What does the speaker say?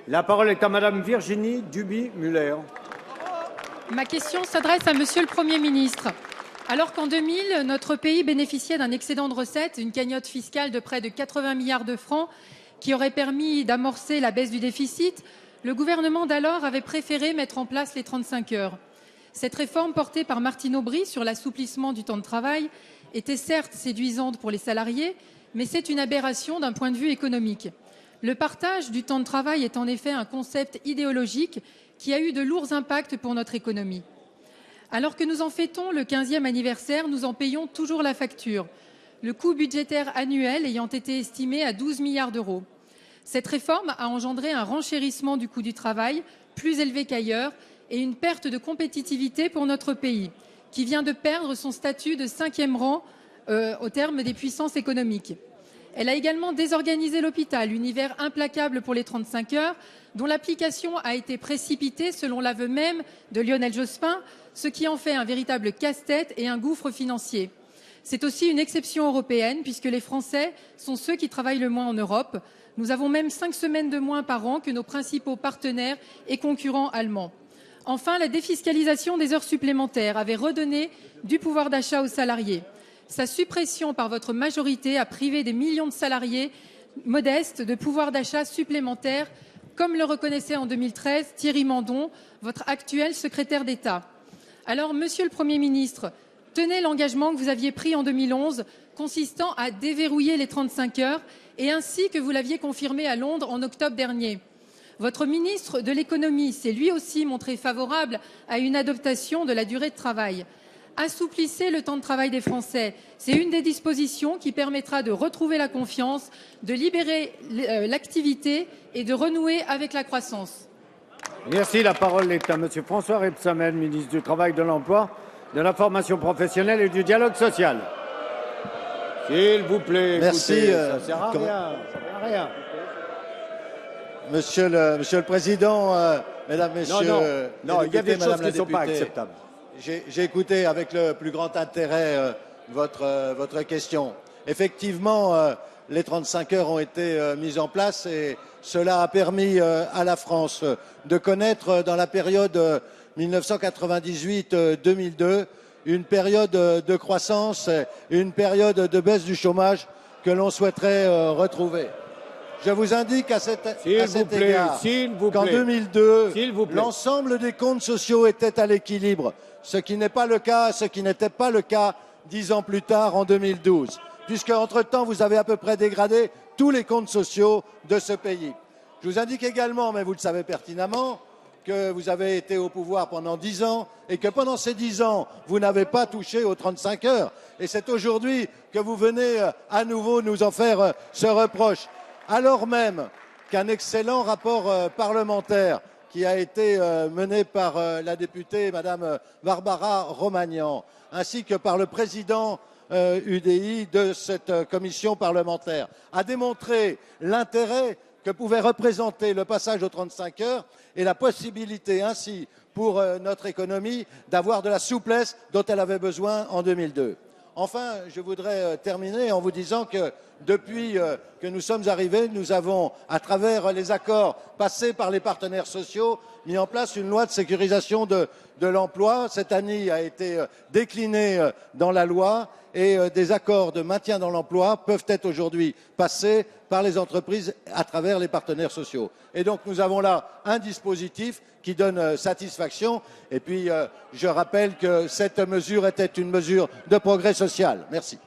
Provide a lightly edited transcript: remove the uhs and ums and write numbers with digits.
La parole est à Madame Virginie Duby-Muller. Ma question s'adresse à Monsieur le Premier ministre. Alors qu'en 2000, notre pays bénéficiait d'un excédent de recettes, une cagnotte fiscale de près de 80 milliards de francs qui aurait permis d'amorcer la baisse du déficit, le gouvernement d'alors avait préféré mettre en place les 35 heures. Cette réforme portée par Martine Aubry sur l'assouplissement du temps de travail était certes séduisante pour les salariés, mais c'est une aberration d'un point de vue économique. Le partage du temps de travail est en effet un concept idéologique qui a eu de lourds impacts pour notre économie. Alors que nous en fêtons le 15e anniversaire, nous en payons toujours la facture, le coût budgétaire annuel ayant été estimé à 12 milliards d'euros. Cette réforme a engendré un renchérissement du coût du travail, plus élevé qu'ailleurs, et une perte de compétitivité pour notre pays, qui vient de perdre son statut de 5e rang au terme des puissances économiques. Elle a également désorganisé l'hôpital, univers implacable pour les 35 heures, dont l'application a été précipitée selon l'aveu même de Lionel Jospin, ce qui en fait un véritable casse-tête et un gouffre financier. C'est aussi une exception européenne, puisque les Français sont ceux qui travaillent le moins en Europe. Nous avons même 5 semaines de moins par an que nos principaux partenaires et concurrents allemands. Enfin, la défiscalisation des heures supplémentaires avait redonné du pouvoir d'achat aux salariés. Sa suppression par votre majorité a privé des millions de salariés modestes de pouvoir d'achat supplémentaire, comme le reconnaissait en 2013 Thierry Mandon, votre actuel secrétaire d'État. Alors, Monsieur le Premier ministre, tenez l'engagement que vous aviez pris en 2011, consistant à déverrouiller les 35 heures, et ainsi que vous l'aviez confirmé à Londres en octobre dernier. Votre ministre de l'économie s'est lui aussi montré favorable à une adaptation de la durée de travail. Assouplissez le temps de travail des Français. C'est une des dispositions qui permettra de retrouver la confiance, de libérer l'activité et de renouer avec la croissance. Merci. La parole est à Monsieur François Rebsamen, ministre du Travail, de l'Emploi, de la Formation professionnelle et du Dialogue social. S'il vous plaît. Merci. Écoutez, ça sert à rien. Ça sert à rien. Monsieur le Président, Mesdames, Messieurs, non, il y a des choses qui ne sont pas députée, acceptables. J'ai écouté avec le plus grand intérêt votre question. Effectivement, les 35 heures ont été mises en place et cela a permis à la France de connaître dans la période 1998-2002 une période de croissance, une période de baisse du chômage que l'on souhaiterait retrouver. Je vous indique à cet égard qu'en 2002, l'ensemble des comptes sociaux étaient à l'équilibre, ce qui n'est pas le cas, ce qui n'était pas le cas 10 ans plus tard, en 2012, puisque entre-temps, vous avez à peu près dégradé tous les comptes sociaux de ce pays. Je vous indique également, mais vous le savez pertinemment, que vous avez été au pouvoir pendant 10 ans et que pendant ces 10 ans, vous n'avez pas touché aux 35 heures. Et c'est aujourd'hui que vous venez à nouveau nous en faire ce reproche, alors même qu'un excellent rapport parlementaire qui a été mené par la députée Madame Barbara Romagnan, ainsi que par le président UDI de cette commission parlementaire, a démontré l'intérêt que pouvait représenter le passage aux 35 heures et la possibilité ainsi pour notre économie d'avoir de la souplesse dont elle avait besoin en 2002. Enfin, je voudrais terminer en vous disant que depuis que nous sommes arrivés, nous avons, à travers les accords passés par les partenaires sociaux, mis en place une loi de sécurisation de l'emploi. Cette année a été déclinée dans la loi et des accords de maintien dans l'emploi peuvent être aujourd'hui passés par les entreprises à travers les partenaires sociaux. Et donc nous avons là un dispositif qui donne satisfaction. Et puis je rappelle que cette mesure était une mesure de progrès social. Merci.